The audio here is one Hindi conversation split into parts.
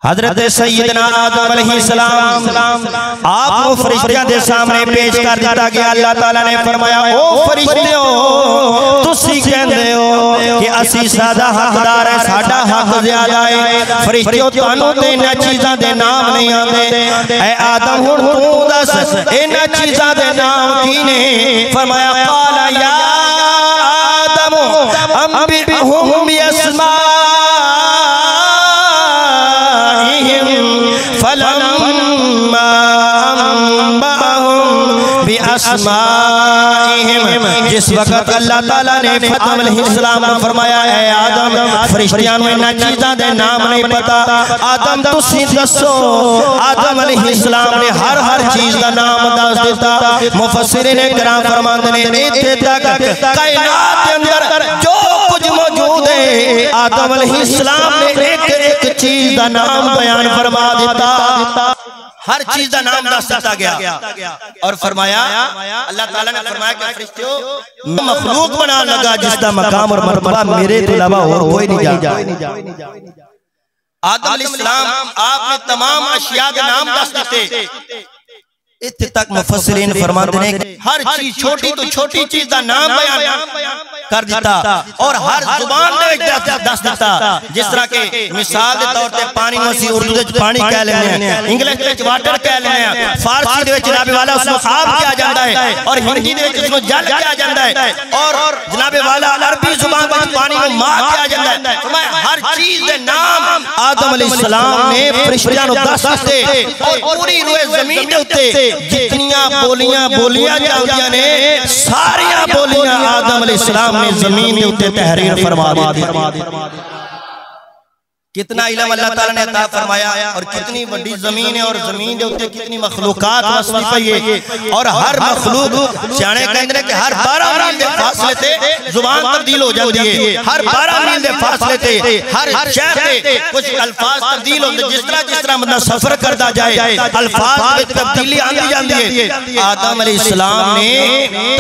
हजरत सैयदना आदम अलैहिस्सलाम आपको फरिश्तियां दे सामने पेश कर दिता गया। अल्लाह ताला ने फरमाया ओ फरिश्तियो तुसी कहंदे हो कि असी सादा हकदार है, साडा हक ज्यादा है। फरिश्तियो तानू ते इन्हां चीज़ां दे नाम नहीं आंदे। ऐ आदम हुण तू दस इन्हां चीज़ां दे नाम की ने? फरमाया काला या आदम अंबिहुम बिअस्मा जिस वक्त अल्लाह ताला ने आदम अलैहिस्सलाम को फरमाया है आदम फरिश्तियां नूं इन्हां चीज़ां दे नाम नहीं पता, आदम तुसीं दसो। आदम अलैहिस्सलाम ने हर चीज़ का नाम दस दिता। मुफस्सिरीन किराम फरमांदे ने इत्थे तक कायनात के अंदर जो कुछ मौजूद है आदम अलैहिस्सलाम ने एक चीज़ का नाम बयान फरमा दिता। हर चीज का नाम दस दिता गया और फरमाया अल्लाह ताला ने फरमाया कि फरिश्तियों मैं मखलूक बना लगा जिसका मकाम और मर्तबा मेरे के अलावा और कोई नहीं जानता। आदम अलैहिस्सलाम आपने तमाम अशिया के नाम दस दिते। इत्थे तक मुफस्सिरीन फरमाते हैं हर चीज छोटी तो छोटी चीज का नाम बयान कर दिता और हर जुबान दे दस दिता। जिस तरह के मिसाल के तौर पे पानी में सी उर्दू विच पानी कह लेने हैं, इंग्लिश विच वाटर कह लेने हैं, फारसी दे विच जनाबे वाला उसको आब किया जाता है और हिंदी दे विच उसको जल किया जाता है और जनाबे वाला अरबी जुबान में पानी को मां किया जाता है। फरमाया हर चीज के नाम आदम अलैहिस्सलाम ने फरिश्तियां को दस दिते और पूरी रोए जमीन के उत्ते जितनियां बोलियां बोलियां जांदियां ने सारियां बोलियां आदम अलैहिस्सलाम ने जमीन के उत्ते तहरीर फरमा दी। कितना इल्म अल्लाह ताला ने अता फरमाया और कितनी बड़ी जमीन है और जमीन के उत्ते कितनी मखलूकात वसती पई है और हर मखलूक सियाणे कहंदे ने कि हर 12 मील के फासले ते जुबान तब्दील हो जाती है। हर 12 मील के फासले ते हर शहर ते कुछ अल्फाज तब्दील होंदे। जिस तरह बंदा सफर करता जाए अल्फाज में तब्दीली आती जाती है। आदम अलैहिस्सलाम ने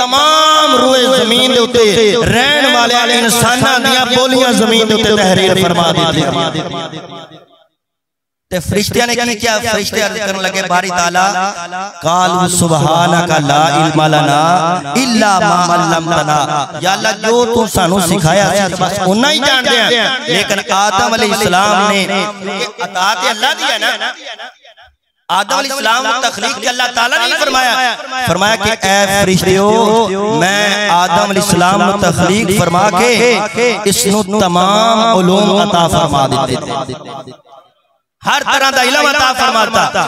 तमाम रूए जमीन के उत्ते रहन वाले इंसानां दी बोलियां जमीन के उत्ते तहरीर फरमा दी। ते फरिश्तियां ने की क्या? फरिश्ते अर्ज करने लगे बारी ताला कालू सुबहानका ला इल्मा लना इल्ला मा अल्लमतना। या अल्लाह जो तू सानू सिखाया है बस उतना ही जानते हैं। लेकिन आदम अलैहिस्सलाम ने अता ते अल्लाह दी है ना। आदम अलैहिस्सलाम को तखलीक के अल्लाह ताला ने फरमाया कि ऐ फरिश्तियों मैं आदम अलैहिस्सलाम को तखलीक फरमा के इसनु तमाम उलूम अता फरमा देते, हर तरह का इल्म अता फरमाता।